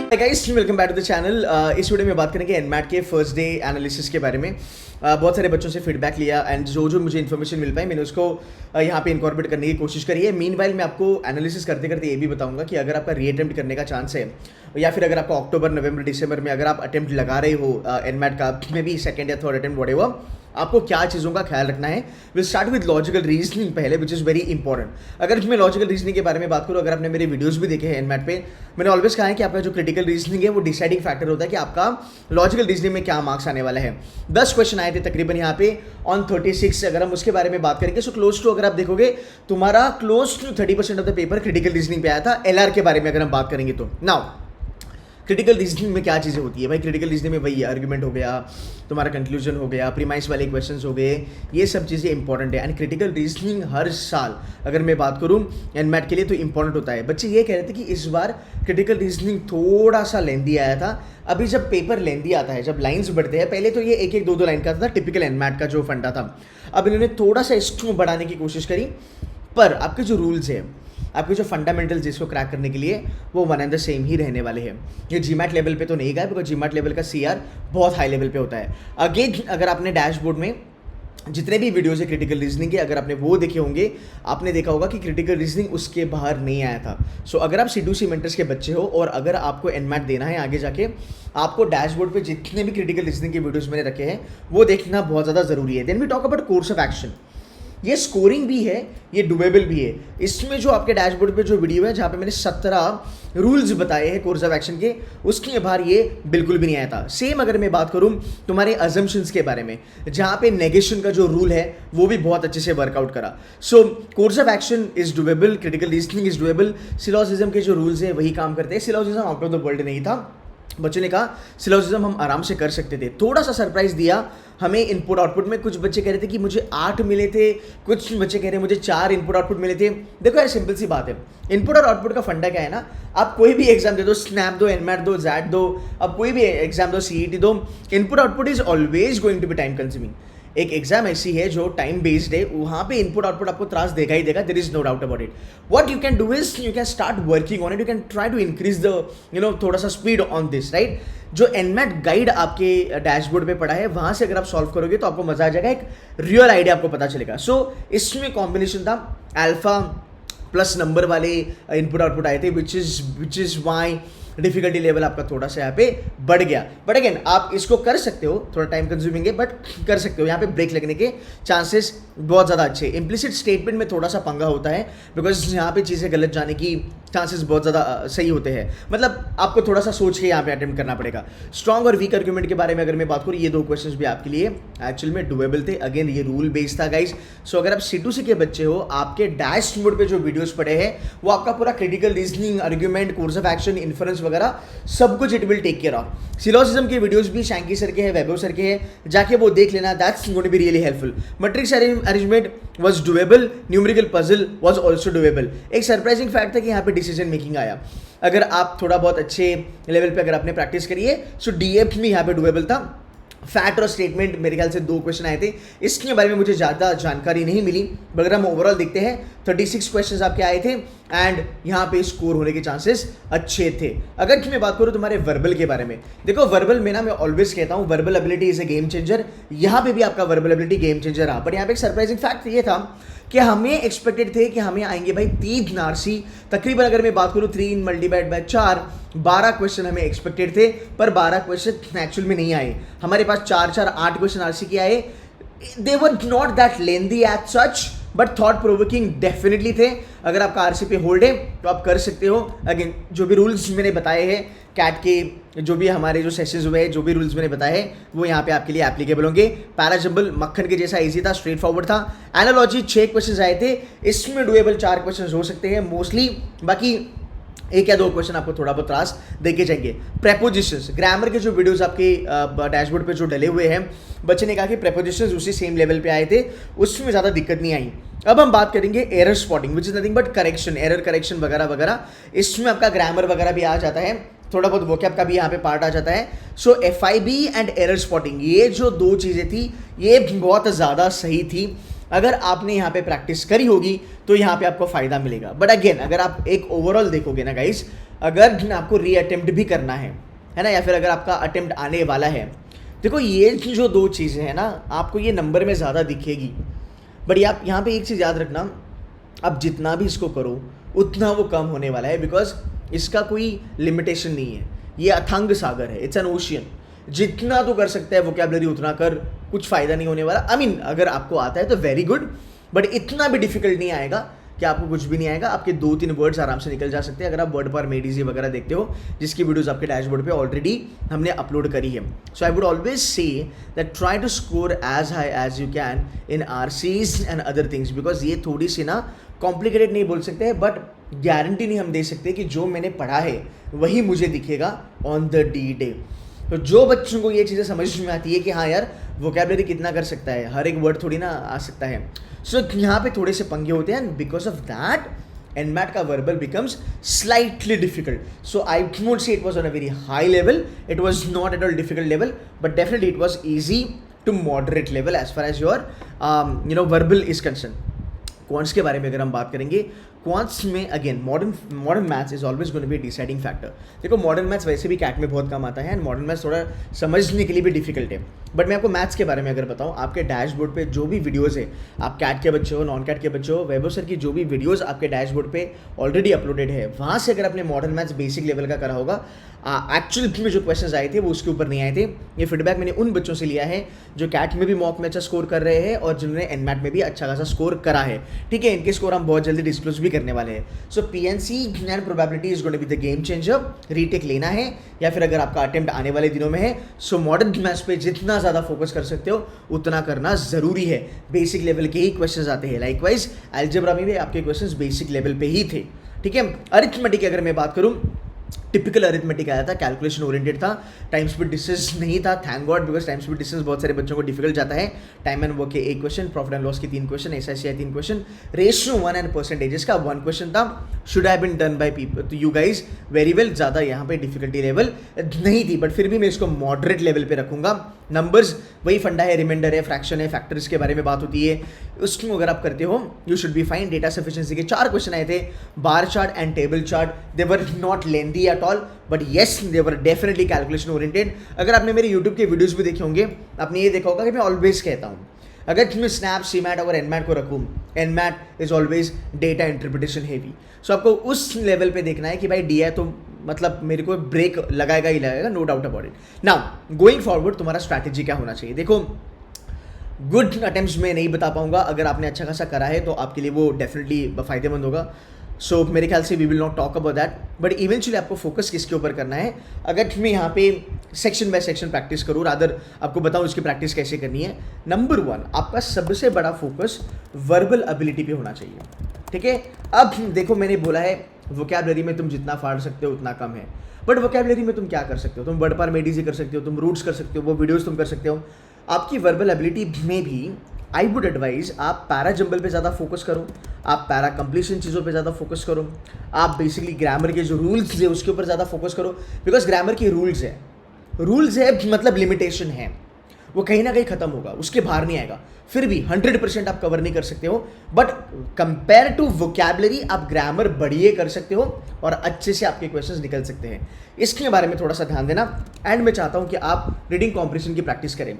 Guys, welcome back to the channel. इस video में बात करेंगे एनमैट के फर्स्ट डे एनालिसिस के बारे में। बहुत सारे बच्चों से फीडबैक लिया एंड जो मुझे इन्फॉर्मेशन मिल पाई मैंने उसको यहाँ पे इनकॉर्पोरेट करने की कोशिश करी है। मीनवाइल मैं आपको एनालिसिस करते करते ये भी बताऊंगा कि अगर आपका रीअटेम्प्ट करने का चांस है या फिर अगर आपका अक्टूबर नवंबर दिसंबर में अगर आप अटेम्प्ट लगा रहे हो एनमैट का, मे बी सेकंड या थर्ड अटेम्प्ट व्हाटएवर, आपको क्या चीज़ों का ख्याल रखना है। Will start with logical reasoning पहले, विच इज़ वेरी इंपॉर्टेंट। अगर मैं लॉजिकल रीजनिंग के बारे में बात करूँ, अगर आपने मेरे वीडियोस भी देखे हैं एनमैट पे, मैंने ऑलवेज कहा है कि आपका जो क्रिटिकल रीजनिंग है वो डिसाइडिंग फैक्टर होता है कि आपका लॉजिकल रीजनिंग में क्या मार्क्स आने वाला है। 10 क्वेश्चन आए थे तकरीबन यहाँ पे ऑन 36। अगर हम उसके बारे में बात करेंगे सो क्लोज टू, अगर आप देखोगे तुम्हारा close to 30% of the paper critical reasoning पे आया था। एलआर के बारे में अगर हम बात करेंगे तो नाउ क्रिटिकल रीजनिंग में क्या चीज़ें होती है भाई। क्रिटिकल रीजनिंग में वही आर्गुमेंट हो गया, तुम्हारा कंक्लूजन हो गया, प्रीमाइस वाले क्वेश्चंस हो गए, ये सब चीज़ें इंपॉर्टेंट है। एंड क्रिटिकल रीजनिंग हर साल अगर मैं बात करूँ एनमैट के लिए तो इंपॉर्टेंट होता है। बच्चे ये कह रहे थे कि इस बार क्रिटिकल रीजनिंग थोड़ा सा लेंदी आया था। अभी जब पेपर लेंदी आता है, जब लाइन्स बढ़ते हैं, पहले तो ये एक एक दो दो लाइन का था टिपिकल एनमैट का जो फंडा था। अब इन्होंने थोड़ा सा इसको बढ़ाने की कोशिश करी, पर आपके जो रूल्स है, आपके जो फंडामेंटल्स जिसको क्रैक करने के लिए, वो वन एंड द सेम ही रहने वाले हैं। ये जीमैट लेवल पे तो नहीं गया, बिकॉज जीमैट लेवल का सीआर बहुत हाई लेवल पे होता है। अगेन अगर आपने डैशबोर्ड में जितने भी वीडियोज़ है क्रिटिकल रीजनिंग के, अगर आपने वो देखे होंगे, आपने देखा होगा कि क्रिटिकल रीजनिंग उसके बाहर नहीं आया था। सो अगर आप C2C मेंटर्स के बच्चे हो और अगर आपको एनमैट देना है आगे जाके, आपको डैशबोर्ड पे जितने भी क्रिटिकल रीजनिंग के वीडियोज़ मैंने रखे हैं वो देखना बहुत ज़्यादा ज़रूरी है। Then we talk about course of action. ये स्कोरिंग भी है, ये डुएबल भी है। इसमें जो आपके डैशबोर्ड पे जो वीडियो है जहाँ पे मैंने 17 रूल्स बताए हैं कोर्स ऑफ एक्शन के, उसके बाहर ये बिल्कुल भी नहीं आया था। सेम अगर मैं बात करूँ तुम्हारे अजम्पशंस के बारे में, जहाँ पे नेगेशन का जो रूल है वो भी बहुत अच्छे से वर्कआउट करा। सो course of action is doable, critical reasoning is doable. Syllogism के जो रूल्स हैं वही काम करते हैं। Syllogism out of the world नहीं था, बच्चों ने कहा सिलोजिज्म हम आराम से कर सकते थे। थोड़ा सा सरप्राइज दिया हमें इनपुट आउटपुट में। कुछ बच्चे कह रहे थे कि मुझे 8 मिले थे, कुछ बच्चे कह रहे हैं मुझे 4 इनपुट आउटपुट मिले थे। देखो यार, सिंपल सी बात है, इनपुट और आउटपुट का फंडा क्या है ना, आप कोई भी एग्जाम दे दो, स्नैप दो, एनमैट दो, जैट दो, अब कोई भी एग्जाम दो, CET दो, input output is always going to be time consuming. एक एग्जाम ऐसी है जो टाइम बेस्ड है, वहाँ पे इनपुट आउटपुट आपको त्रास देगा ही देगा, there is no doubt about it. What you can do is you can start working on it, you can try to increase the थोड़ा सा स्पीड ऑन दिस, राइट। जो एनमैट गाइड आपके dashboard पे पड़ा है, वहाँ से अगर आप सॉल्व करोगे तो आपको मजा आ जाएगा, एक रियल आइडिया आपको पता चलेगा। सो इसमें कॉम्बिनेशन था अल्फा प्लस नंबर वाले इनपुट आउटपुट आए थे, which is why difficulty level आपका थोड़ा सा यहाँ पे बढ़ गया। बट अगेन आप इसको कर सकते हो, थोड़ा टाइम कंज्यूमिंग है बट कर सकते हो। यहाँ पे ब्रेक लगने के चांसेस बहुत ज़्यादा अच्छे। इम्प्लिसिट स्टेटमेंट में थोड़ा सा पंगा होता है, बिकॉज यहाँ पे चीज़ें गलत जाने की चांसेस बहुत ज़्यादा सही होते हैं। मतलब आपको थोड़ा सा सोच के यहाँ पे अटेम्प्ट करना पड़ेगा। स्ट्रॉन्ग और वीक आर्गुमेंट के बारे में अगर मैं बात करूँ, ये 2 क्वेश्चंस भी आपके लिए एक्चुअल में डुएबल थे। अगेन ये रूल बेस्ड था गाइज। सो अगर आप C2C के बच्चे हो, आपके डैशबोर्ड पे जो वीडियोस पड़े हैं वो आपका पूरा critical reasoning, argument, course of action, inference वगैरह सब कुछ it will take care of. Syllogism के वीडियोस भी शैंकी सर के हैं, वैभव सर के हैं, जाके वो देख लेना, that's going to be really helpful. Matrix arrangement was doable, numerical puzzle was also doable. एक सरप्राइजिंग फैक्ट था कि यहाँ पे डिसीजन मेकिंग आया। अगर आप थोड़ा बहुत अच्छे लेवल पे अगर आपने प्रैक्टिस करी है, सो DF में यहाँ पे डुएबल था। फैक्ट और स्टेटमेंट मेरे ख्याल से 2 क्वेश्चन आए थे, इसके बारे में मुझे ज़्यादा जानकारी नहीं मिली। बट अगर हम ओवरऑल देखते हैं 36 क्वेश्चंस आपके आए थे एंड यहाँ पे स्कोर होने के चांसेस अच्छे थे। अगर मैं बात करूँ तुम्हारे वर्बल के बारे में, देखो वर्बल में ना मैं ऑलवेज कहता हूँ verbal ability is a game changer. यहाँ पे भी आपका वर्बल एबिलिटी गेम चेंजर रहा। बट यहाँ पे एक सरप्राइजिंग फैक्ट ये था कि हमें एक्सपेक्टेड थे कि हमें आएंगे भाई 3 नारसी, तकरीबन अगर मैं बात करूँ 3 मल्टीप्लाइड बाय 4, 12 क्वेश्चन हमें एक्सपेक्टेड थे, पर 12 क्वेश्चन एक्चुअल में नहीं आए। हमारे पास 8 क्वेश्चन आरसी के आए। They were not that lengthy at such, but thought provoking definitely थे। अगर आपका आरसी पे होल्ड है तो आप कर सकते हो। अगेन जो भी रूल्स मैंने बताए हैं कैट के, जो भी हमारे जो सेशंस हुए हैं, जो भी रूल्स मैंने बताए हैं वो यहाँ पे आपके लिए एप्लीकेबल होंगे। पैराजम्बल मक्खन के जैसा इजी था, स्ट्रेट फॉरवर्ड था। एनालॉजी 6 क्वेश्चन आए थे, इसमें डुएबल 4 क्वेश्चन हो सकते हैं मोस्टली, बाकी 1 या 2 क्वेश्चन आपको थोड़ा बहुत त्रास देके जाएंगे। प्रेपोजिशंस, ग्रामर के जो वीडियोस आपके डैशबोर्ड पे जो डले हुए हैं, बच्चे ने कहा कि प्रेपोजिशंस उसी सेम लेवल पे आए थे, उसमें ज़्यादा दिक्कत नहीं आई। अब हम बात करेंगे error spotting, which is nothing but correction, error correction वगैरह वगैरह। इसमें आपका ग्रामर वगैरह भी आ जाता है, थोड़ा बहुत वोकैब का भी यहाँ पे पार्ट आ जाता है। सो FIB एंड एरर स्पॉटिंग, ये जो 2 चीज़ें थी ये बहुत ज़्यादा सही थी। अगर आपने यहाँ पे प्रैक्टिस करी होगी तो यहाँ पे आपको फ़ायदा मिलेगा। बट अगेन अगर आप एक ओवरऑल देखोगे ना गाइस, अगर आपको रीअटेम्प्ट भी करना है ना, या फिर अगर आपका अटेम्प्ट आने वाला है, देखो ये जो दो चीज़ें हैं ना, आपको ये नंबर में ज़्यादा दिखेगी, बट आप यहाँ पे एक चीज़ याद रखना, आप जितना भी इसको करो उतना वो कम होने वाला है, बिकॉज इसका कोई लिमिटेशन नहीं है, ये अथांग सागर है, इट्स एन ओशियन। जितना तो कर सकता है वोकैबुलरी उतना कर, कुछ फ़ायदा नहीं होने वाला। आई मीन अगर आपको आता है तो वेरी गुड, बट इतना भी डिफिकल्ट नहीं आएगा कि आपको कुछ भी नहीं आएगा। आपके 2-3 वर्ड्स आराम से निकल जा सकते हैं अगर आप वर्ड पर मेडीजी वगैरह देखते हो, जिसकी वीडियोस आपके डैशबोर्ड पे ऑलरेडी हमने अपलोड करी है। So I would always say that try to score as high as you can in RCs and other things, because ये थोड़ी सी ना कॉम्प्लिकेटेड नहीं बोल सकते हैं, बट गारंटी नहीं हम दे सकते कि जो मैंने पढ़ा है वही मुझे दिखेगा ऑन द डी डे। तो जो बच्चों को ये चीज़ें समझ में आती है कि हाँ यार वोकैबुलरी कितना कर सकता है, हर एक वर्ड थोड़ी ना आ सकता है, सो यहाँ पे थोड़े से पंगे होते हैं, and because of that NMAT का verbal becomes slightly difficult. So I won't say it was on a very high level, it was not at all difficult level, but definitely it was easy to moderate level as far as your verbal is concerned. Quants के बारे में अगर हम बात करेंगे, quants में again modern maths is always going to be deciding factor. देखो modern maths वैसे भी कैट में बहुत कम आता है, एंड मॉडर्न मैथ्स थोड़ा समझने के लिए भी डिफिकल्ट है, बट मैं आपको मैथ्स के बारे में अगर बताऊं, आपके डैशबोर्ड पे जो भी वीडियोस है, आप कैट के बच्चे हो, नॉन कैट के बच्चे हो, वैभव सर की जो भी वीडियोस आपके डैशबोर्ड पे ऑलरेडी अपलोडेड है, वहाँ से अगर आपने मॉडर्न मैथ्स बेसिक लेवल का करा होगा, एक्चुअल में जो क्वेश्चंस आए थे वो उसके ऊपर नहीं आए थे। ये फीडबैक मैंने उन बच्चों से लिया है जो कैट में भी मॉक में अच्छा स्कोर कर रहे हैं और जिन्होंने एनमैट में भी अच्छा खासा स्कोर करा है। ठीक है, इनके स्कोर हम बहुत जल्दी डिस्क्लोज भी करने वाले हैं। So PNC and probability is going to be the game changer. Retake लेना है या फिर अगर आपका अटेम्प्ट आने वाले दिनों में है, सो मॉडर्न मैथ्स पे जितना ज़्यादा फोकस कर सकते हो उतना करना ज़रूरी है। बेसिक लेवल के ही क्वेश्चन आते हैं, लाइकवाइज अलजेब्रा में भी आपके क्वेश्चन बेसिक लेवल पे ही थे। ठीक है, अरिथमेटिक अगर मैं बात करूँ, टिपिकल अरिथमेटिक आया था, कैलकुलेशन ओरिएंटेड था, टाइम स्पीड डिस्टेंस नहीं था, thank God, because time speed distance बहुत सारे बच्चों को डिफिकल्ट जाता है। टाइम एंड वर्क के 1 क्वेश्चन, प्रॉफिट एंड लॉस के 3 question, SICI 3 question, ratio 1 and percentages का 1 क्वेश्चन था। Should have been done by people, तो यू गाइज वेरी वेल, ज़्यादा यहाँ पे डिफिकल्टी लेवल नहीं थी, बट फिर भी मैं इसको मॉडरेट लेवल पे रखूंगा। नंबर्स वही फंडा है, रिमाइंडर है, फ्रैक्शन है, फैक्टर्स के बारे में बात होती है, उसको अगर आप करते हो you should be fine. Data sufficiency के 4 क्वेश्चन आए थे, bar chart and table chart, they were not lengthy at all, but yes they were definitely calculation oriented. अगर आपने मेरे यूट्यूब के वीडियोस भी देखे होंगे, आपने ये देखा होगा कि मैं ऑलवेज कहता हूँ अगर मैं स्नैप, सीमैट और एनमैट को रखूँ, NMAT is always data interpretation heavy. So आपको उस लेवल पे देखना है कि भाई डी है तो मतलब मेरे को ब्रेक लगाएगा ही लगाएगा, no doubt about it. Now going forward तुम्हारा स्ट्रैटेजी क्या होना चाहिए? देखो गुड अटेम्प्ट्स में नहीं बता पाऊंगा, अगर आपने अच्छा खासा करा है तो आपके लिए वो डेफिनेटली फ़ायदेमंद होगा। सो मेरे ख्याल से we will not talk about that, but eventually आपको फोकस किसके ऊपर करना है? अगर मैं यहाँ पे सेक्शन बाय सेक्शन प्रैक्टिस करूँ, रादर आपको बताऊँ इसकी प्रैक्टिस कैसे करनी है। नंबर 1, आपका सबसे बड़ा फोकस वर्बल एबिलिटी पे होना चाहिए। ठीक है, अब देखो मैंने बोला है वोकैबुलरी में तुम जितना फाड़ सकते हो उतना कम है, बट वोकैबुलरी में तुम क्या कर सकते हो? तुम वर्ड पार मेडीजी कर सकते हो, तुम रूट्स कर सकते हो, वो वीडियोस तुम कर सकते हो। आपकी वर्बल एबिलिटी में भी आई वुड एडवाइज आप पैरा जंबल पे ज़्यादा फोकस करो, आप पैरा कंप्लीशन चीज़ों पे ज़्यादा फोकस करो, आप बेसिकली ग्रामर के जो रूल्स है उसके ऊपर ज़्यादा फोकस करो, बिकॉज ग्रामर की रूल्स है मतलब लिमिटेशन है, वो कहीं ना कहीं खत्म होगा, उसके बाहर नहीं आएगा। फिर भी 100% आप कवर नहीं कर सकते हो, बट कंपेयर टू वोकैबुलरी आप ग्रामर बढ़िए कर सकते हो और अच्छे से आपके क्वेश्चंस निकल सकते हैं। इसके बारे में थोड़ा सा ध्यान देना। एंड मैं चाहता हूँ कि आप रीडिंग कॉम्प्रिहेंशन की प्रैक्टिस करें।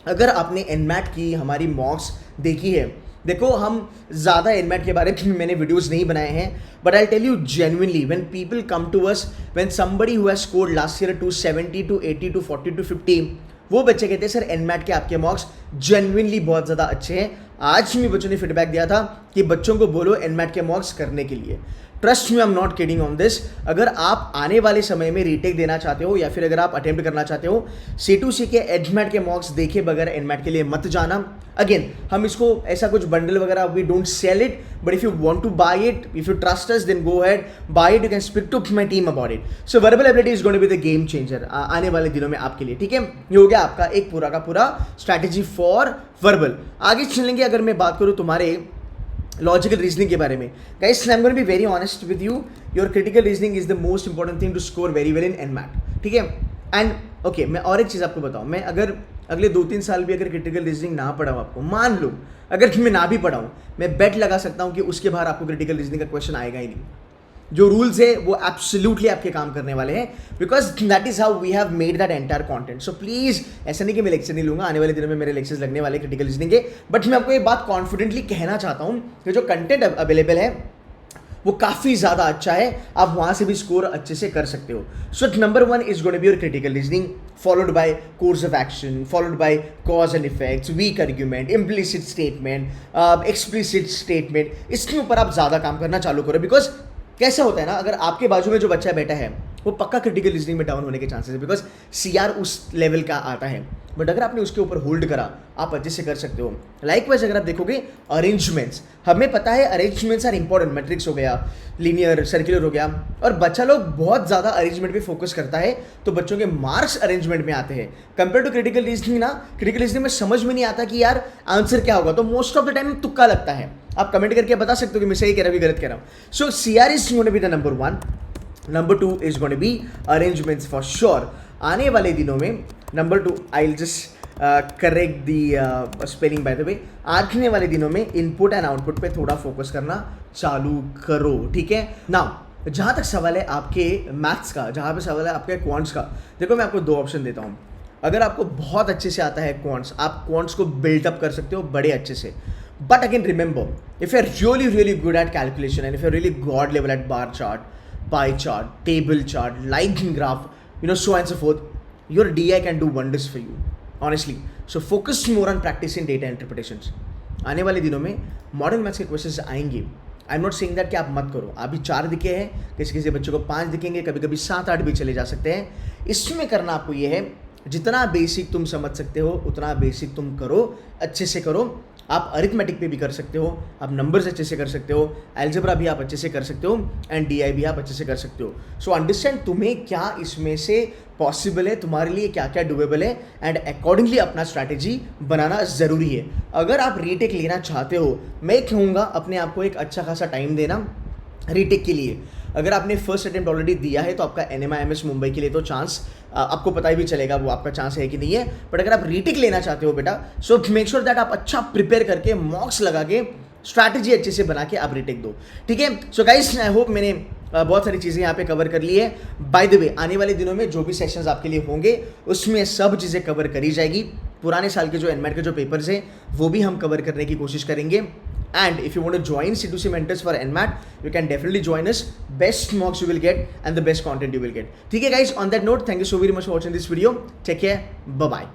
अगर आपने एनमैट की हमारी मॉक्स देखी है, देखो हम ज़्यादा एनमैट के बारे में मैंने वीडियोस नहीं बनाए हैं, but I tell you genuinely when people come to us, when somebody who has scored last year 270 280 240 250, वो बच्चे कहते हैं सर एनमैट के आपके मॉक्स जेन्युइनली बहुत ज़्यादा अच्छे हैं। आज भी बच्चों ने फीडबैक दिया था कि बच्चों को बोलो एनमैट के मॉक्स करने के लिए। Trust me, I am not kidding on this. अगर आप आने वाले समय में रीटेक देना चाहते हो या फिर अगर आप अटेम्प्ट करना चाहते हो, C2C के एडमैट के मॉक्स देखे बगैर एनमैट के लिए मत जाना। अगेन हम इसको ऐसा कुछ बंडल वगैरह we don't sell it, but if you want to buy it, if you trust us, then go ahead buy it, you can speak to my team about it. So verbal ability is going to be the game changer आने वाले दिनों में आपके लिए। ठीक है, ये हो गया आपका एक पूरा का पूरा स्ट्रैटेजी फॉर वर्बल। आगे चलेंगे, अगर मैं बात करूँ तुम्हारे लॉजिकल रीजनिंग के बारे में, guys I am going to be very honest with you, your critical reasoning is the most important thing to score very well in NMAT. ठीक है, एंड ओके मैं और एक चीज़ आपको बताऊँ, मैं अगर अगले 2-3 साल भी अगर क्रिटिकल रीजनिंग ना पढ़ाऊँ आपको, मान लो अगर मैं ना भी पढ़ाऊँ, मैं बेट लगा सकता हूँ कि उसके बाहर आपको क्रिटिकल रीजनिंग का क्वेश्चन आएगा ही नहीं। जो रूल्स है वो एब्सोल्युटली आपके काम करने वाले हैं, because that is how we have made that entire content. So please ऐसा नहीं कि मैं लेक्चर नहीं लूंगा, आने वाले दिनों में मेरे लेक्चर्स लगने वाले क्रिटिकल रीजनिंग के, बट मैं आपको ये बात कॉन्फिडेंटली कहना चाहता हूँ कि जो कंटेंट अवेलेबल है वो काफ़ी ज़्यादा अच्छा है, आप वहाँ से भी स्कोर अच्छे से कर सकते हो. So number 1 is going to be your critical reasoning, followed by course of action, followed by cause and effects, weak argument, implicit statement, explicit statement. इसके ऊपर आप ज़्यादा काम करना चालू करो, बिकॉज कैसा होता है ना, अगर आपके बाजू में जो बच्चा बैठा है वो पक्का क्रिटिकल रीजनिंग में डाउन होने के चांसेस है, बिकॉज सीआर उस लेवल का आता है. बट अगर आपने उसके ऊपर होल्ड करा, आप अच्छे से कर सकते हो. लाइकवाइज अगर आप देखोगे अरेंजमेंट्स, हमें पता है अरेंजमेंट्स आर इंपॉर्टेंट, मैट्रिक्स हो गया, लीनियर, सर्कुलर हो गया, और बच्चा लोग बहुत ज़्यादा अरेंजमेंट पे फोकस करता है, तो बच्चों के मार्क्स अरेंजमेंट में आते हैं. कंपेयर टू क्रिटिकल रीजनिंग ना, क्रिटिकल रीजनिंग में समझ में नहीं आता कि यार आंसर क्या होगा, तो मोस्ट ऑफ द टाइम तुक्का लगता है. आप कमेंट करके बता सकते हो कि मैं सही कह रहा हूँ, गलत कह रहा हूँ. So CR is going to be the number 1. Number 2 is going to be arrangements for sure. आने वाले दिनों में number 2, I will just correct the spelling by the way, आने वाले दिनों में इनपुट एंड आउटपुट पे थोड़ा फोकस करना चालू करो, ठीक है. नाउ जहाँ तक सवाल है आपके मैथ्स का, जहाँ पे सवाल है आपके क्वांट्स का, देखो मैं आपको 2 ऑप्शन देता हूँ. अगर आपको बहुत अच्छे से आता है क्वांट्स, आप क्वांट्स को बिल्डअप कर सकते हो बड़े अच्छे से. But again remember, if you are really good at calculation and if you are really god level at bar chart, pie chart, table chart, line graph, so on and so forth, your DI can do wonders for you, honestly. So focus more on practicing data interpretations. आने वाले दिनों में modern maths के questions आएंगे. I am not saying that कि आप मत करो. अभी 4 दिखे हैं, किसी किसी बच्चों को 5 दिखेंगे, कभी कभी 7-8 भी चले जा सकते हैं. इसमें करना आपको ये है, जितना बेसिक तुम समझ सकते हो उतना बेसिक तुम करो, अच्छे से करो. आप अरिथमेटिक पे भी कर सकते हो, आप नंबर्स अच्छे से कर सकते हो, एल्जेब्रा भी आप अच्छे से कर सकते हो, एंड डीआई भी आप अच्छे से कर सकते हो. सो अंडरस्टैंड तुम्हें क्या इसमें से पॉसिबल है, तुम्हारे लिए क्या क्या डूएबल है, एंड अकॉर्डिंगली अपना स्ट्रैटेजी बनाना ज़रूरी है. अगर आप रीटेक लेना चाहते हो, मैं कहूँगा अपने आप को एक अच्छा खासा टाइम देना रीटेक के लिए. अगर आपने फर्स्ट अटेम्प्ट ऑलरेडी दिया है तो आपका NMIMS मुंबई के लिए तो चांस आपको पता ही भी चलेगा वो आपका चांस है कि नहीं है. बट अगर आप रीटेक लेना चाहते हो बेटा, सो मेक श्योर दैट आप अच्छा प्रिपेयर करके, मॉक्स लगा के, स्ट्रैटेजी अच्छे से बना के आप रीटेक दो, ठीक है. सो गाइस, आई होप मैंने बहुत सारी चीज़ें यहाँ पे कवर कर ली है. बाय द वे, आने वाले दिनों में जो भी सेशंस आपके लिए होंगे उसमें सब चीज़ें कवर करी जाएगी. पुराने साल के जो एनमैट के जो पेपर्स हैं वो भी हम कवर करने की कोशिश करेंगे. And if you want to join C2C Mentors for NMAT, you can definitely join us. Best mocks you will get and the best content you will get. ठीक है guys, on that note, thank you so very much for watching this video. Take care. Bye-bye.